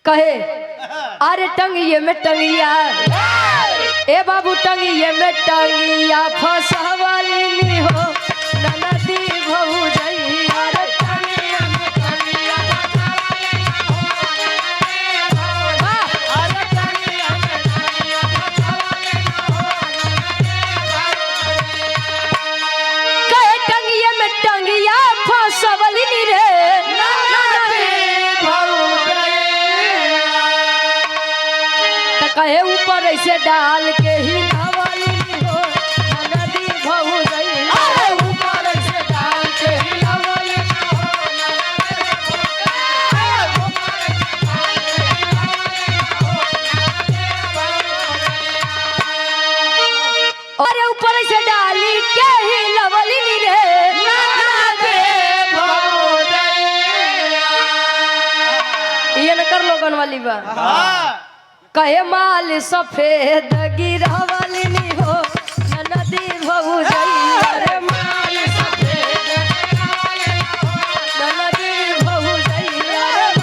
कहे अरे टंगिए में टंगिया ए बाबू टंगिए में टंगिया फसवाली नी हो ननदी भौजैया रे टंगिए में टंगिया अरे टंगिए में टंगिया फसवाली नी हो कहे टंगिए में टंगिया फसवाली नी रे कहे ऊपर ऐसे डाल के ही नवाली हो नदी भौजैया ऊपर ऐसे डाल के ही नवाली अरे ऊपर ऐसे डाली के ही लवली रे ये न कर लोगन वाली बा कहे माल सफेद गिरवाली नी हो नदी भौजैया रे माल सफेद गिरवाली हो नदी भौजैया रे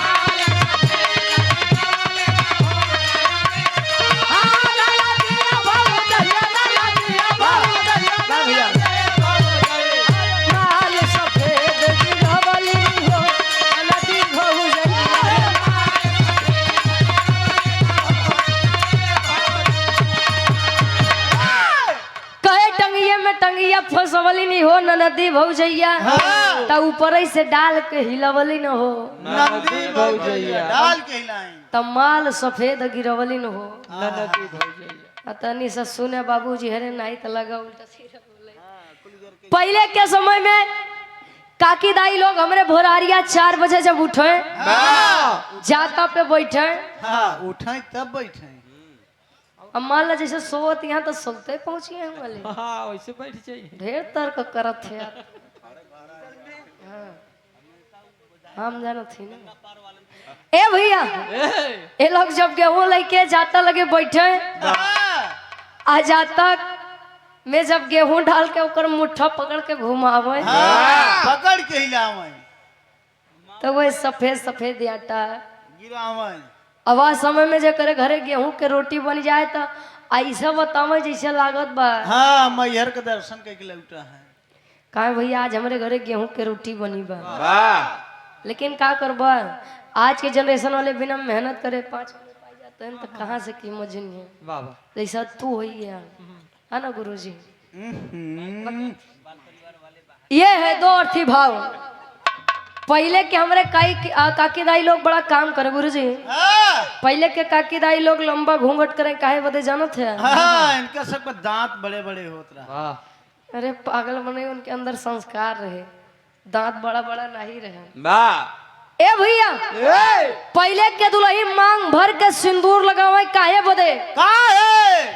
माल सफेद गिरवाली हो नदी भौजैया टंगिया फसवली नहीं हो नदी भौजैया त ऊपर से डाल के हिलवली न हो नदी भौजैया डाल के हिलाई त माल सफेद गिरवली न हो नदी भौजैया तनी से सुने बाबूजी हरे नहीं त लगा उल्टा सीधा बोले पहले के समय में काकी दाई लोग हमरे भोरारिया 4 बजे जब उठे जाता पे बैठे उठाई तब बैठे अब मान ला जैसे सोवत यहाँ तो सोते पहुंची हैं वाले वैसे बैठ जाइए ढेर तर्क करत थे यार हम जानत थी ना ए भैया ये लोग जब गेहूं लेके जाता लगे बैठे आ जाता में जब गेहूं डाल के ऊपर मुट्ठा पकड़ के घुमावे पकड़ के हिलावे तो वह सफेद सफेद आटा गिरावे अब आज समय में जो करे घरे गेहूं के रोटी बन जाए तो ऐसा बतावे जैसे लागत बा हाँ मैहर के दर्शन के लौटा है कहा भैया आज हमारे घरे गेहूं के रोटी बनी बा लेकिन का करबा आज के जनरेशन वाले बिना मेहनत करे 5 मिनट पाई जाते हैं तो कहाँ से कीमत जिन्हें बाबा जैसा तू हो गया है ना गुरुजी ये है 2 अर्थी भाव पहले के हमारे काकी दाई लोग बड़ा काम करे गुरुजी पहले के काकी दाई लोग लंबा घूंघट करे काहे बदे जानत है इनका सबका दांत बड़े बड़े होत रहा अरे पागल बने उनके अंदर संस्कार रहे दांत बड़ा बड़ा नहीं रहे ए भैया पहले के दुल्ही मांग भर के सिंदूर लगावे काहे बदे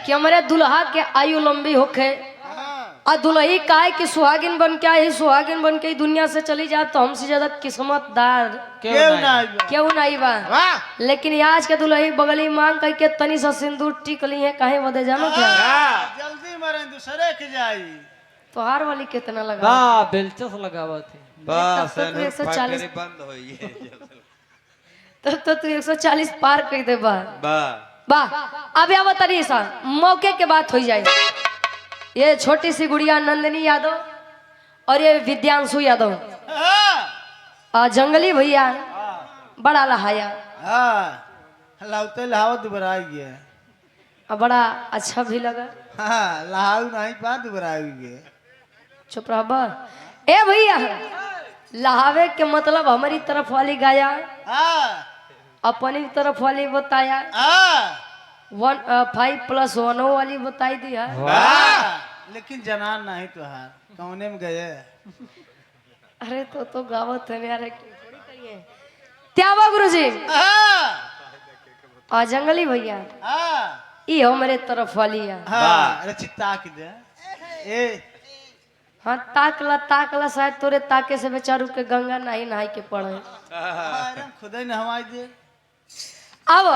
कि हमारे दुल्हा के आयु लंबी होखे और दुल्ही काहे कि सुहागिन बन के आई सुहागिन बन के दुनिया से चली जाए तो हमसे ज्यादा किस्मतदार क्यों नहीं बा लेकिन आज के दुल्ही बगली मांग करके तनी सा सिंदूर टिक ली है काहे बदे जानो क्या जल्दी मरे दूसरे के जाई तोहार वाली कितना लगा बेलचस लगावा थे बस 140 बंद होई है तब तो तू 140 पार कर दे बा अब या बताइए सा मौके के बात हो जाए ये छोटी सी गुड़िया नंदिनी यादव और ये विद्यांशु यादव जंगली भैया बड़ा लहाया लाउते लहाव दुबरा गया बड़ा अच्छा भी लगा लहाऊ नहीं पा दुबरा गया चुप रहा ए भैया लहावे के मतलब हमारी तरफ वाली गाया अपनी तरफ वाली बताया 5+1 वाली बताई दी है लेकिन जनान नहीं तो हार कौने में गए अरे तो गावत है यार थोड़ी करिए त्यावा गुरुजी आ जंगली भैया ये हमारे तरफ वाली है अरे चित्ता की दे ए हाँ ताकला शायद तोरे ताके से बेचारू के गंगा नहीं नहाई के पड़े खुद ही नहवाई दे अब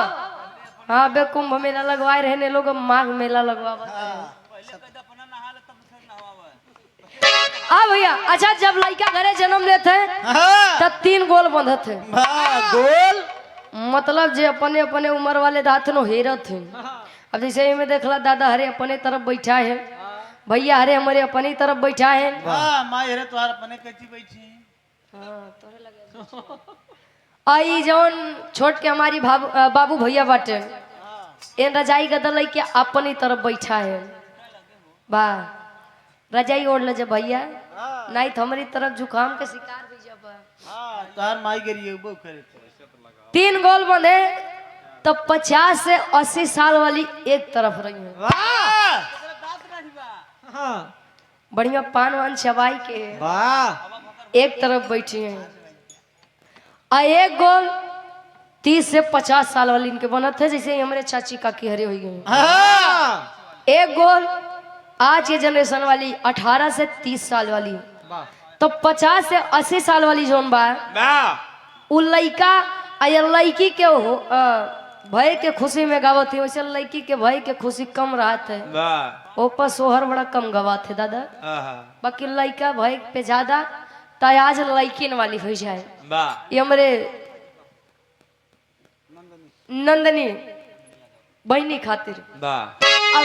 हाँ बे कुंभ मेला लगवाए रहने लोग माघ मेला लगवा भैया अच्छा जब लड़का घरे जन्म लेते तब 3 गोल बंधत है गोल मतलब जे अपने अपने उम्र वाले दात नो हेरत हैं। अब जैसे ही में देखला दादा हरे अपने तरफ बैठा है, भैया हरे हमारे अपनी तरफ बैठा है। हाँ माँ हेरे तुम्हारा अपने कैसी बैठी है। हाँ, तोरे लगे। आई जौन छोट के हमारी बाबू भैया बाटे इन रजाई गदल के अपनी तरफ बैठा है। बा रजाई ओढ़ ले जब भैया नहीं तो हमारी तरफ जुकाम के शिकार भी जब हाँ तुम्हार माई गिरी है वो करे तो। 3 गोल बंधे तो 50 से 80 साल वाली एक तरफ रही है। वाह हाँ बढ़िया पान वान चबाई के वाह एक तरफ बैठी हैं। आ एक गोल 30 से 50 साल वाली इनके बनत है, जैसे हमारे चाची काकी हरे हुई गई। हाँ एक गोल आज के जनरेशन वाली 18 से 30 साल वाली, वाह तो 50 से 80 साल वाली जोन बा उ लइका आ या लड़की के हो भय के खुशी में गावत है, वैसे लड़की के भय के खुशी कम रहत है। ऊपर सोहर बड़ा कम गवात है दादा, बाकी लड़का भय पे ज्यादा तयाज लड़किन वाली हो जाए। ये हमारे नंदनी बहनी खातिर अब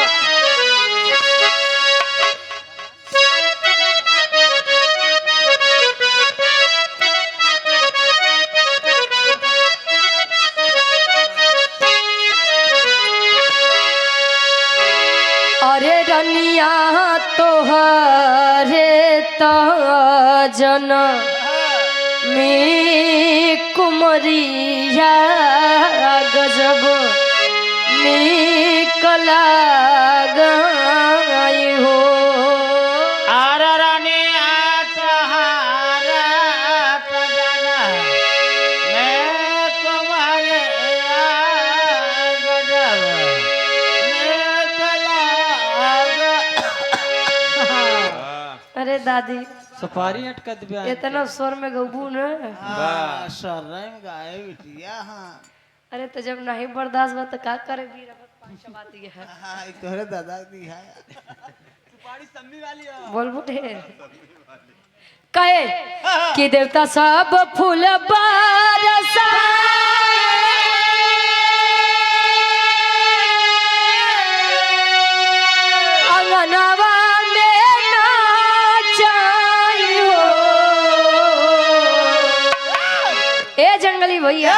अरे रनिया तोहरे तजन में कुमरिया गजब निकला गई हो। आरा रानी तुम्हारा तजाना मैं तुम्हारे गजब अरे दादी सफारी अटका दिव्या इतना स्वर में गबू न। सर में गाय बिटिया। हाँ अरे तो जब नहीं बर्दाश्त बा तो का करे वीर बात ये है। हाँ तोहरे दादा दी है। बोल बुढ़े कहे कि देवता सब फूल बरसा अंगनवा में नाचायो। ए जंगली भैया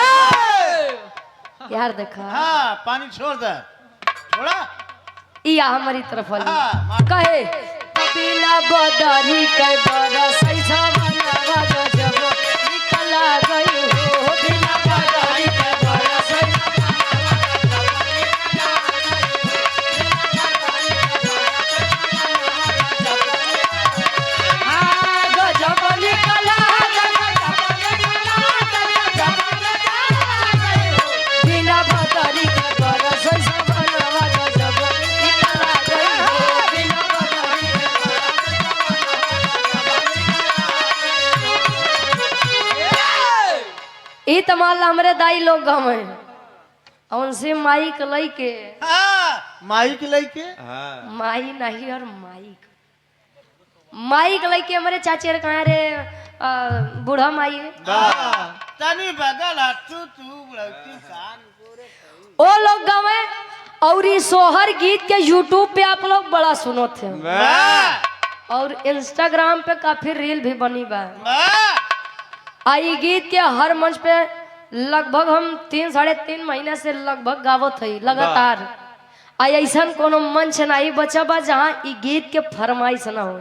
यार देखा हाँ पानी छोड़ दे छोड़ा या हमारी तरफ वाली हाँ, कहे बिना बदरी के बरस ऐसा बनवा गजब निकला गई हो। बिना बदरी के बरस हाँ गजब निकला बिना बदरी के बरस ऐसा बनवा गजब निकला गई हो। बिना बदरी के ई तमाल हमरे दाई लोग गाँव है उनसे माई के लई के हाँ माई के लेके माई नहीं और माई के लई के हमारे चाची अरे कहाँ रे बूढ़ा माई है तनी बगल हटू तू बुढ़ती कान पूरे ओ लोग गाँव है और ये सोहर गीत के यूट्यूब पे आप लोग बड़ा सुनो थे और इंस्टाग्राम पे काफी रील भी बनी बा। आई गीत के हर मंच पे लगभग हम 3-3.5 महीने से लगभग गावत है लगातार। आई ऐसा कोनो मंच नहीं बचा बा जहाँ ई गीत के फरमाइश ना हो।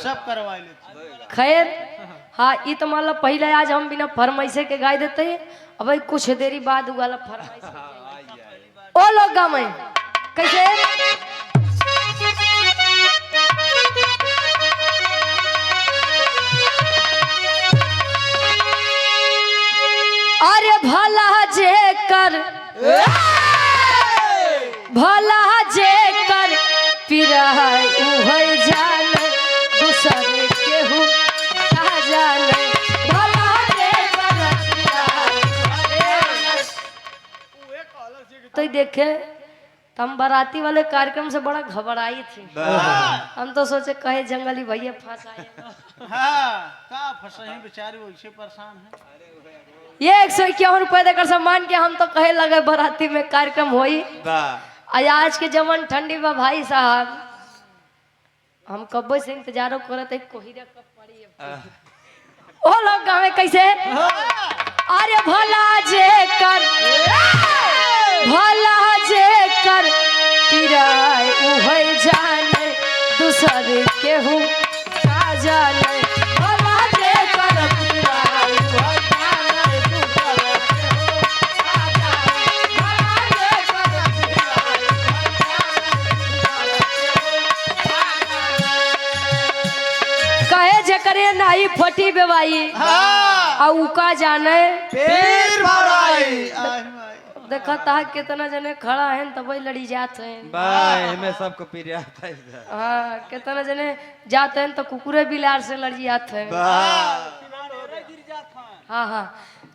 सब करवा ले खैर हाँ ई तो मान लो पहले आज हम बिना फरमाइशे के गाय देते हैं, अब भाई कुछ देरी बाद उगाला फरमाइश ओ लोग गाँव में कैसे अरे भला जे कर भला जे कर पिराय उहै जान दूसरे केहू ना जाने। भला जे कर पिराय तो देखे हम बाराती वाले कार्यक्रम से बड़ा घबराई थी। हम तो सोचे कहे जंगली भैया फंस आए। हाँ का फंसे हैं बेचारे वैसे परेशान है। ये 151 रुपए देकर सम्मान के हम तो कहे लगे बराती में कार्यक्रम होई। आज के जमन ठंडी बा भाई साहब, हम कब से इंतजारो करते कोहिरा कब पड़ी ओ लोग गावे कैसे अरे भला जे कर पिराय उहै जाने दूसर केहू का जाने भला जे कर पिराय उहै जाने दूसर केहू का जाने भला जे कर पिराय कहे जे करे नाई फटी बेवाई आ उका जाने पीर भराई देखा ता कितना जने खड़ा है तब लड़ी जात है भाई हमें सबको पीरिया था इधर। हाँ कितना जने जाते हैं तो कुकुरे बिलार से लड़ी जाते हैं। हाँ हाँ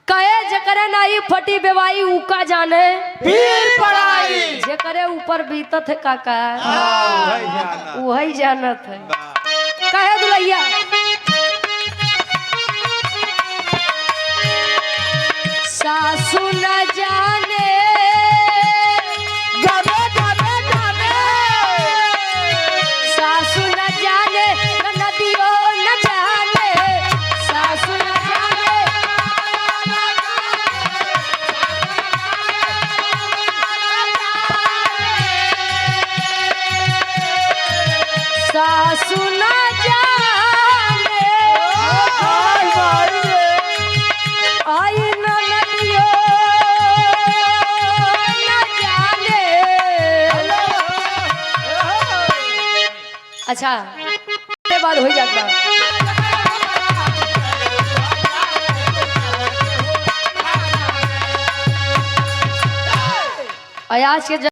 कहे जकरे नाई फटी बेवाई उका जाने पीर भराई जकरे ऊपर बीतत है काका वही जाना। वही जानत है। कहे दुलैया सासू न जाने गावे गावे गावे सासू न जाने नदियो न जाने सासू न जाने सासू न जाने आई न नदियो न जाने। अच्छा ये बात हो जाता आज के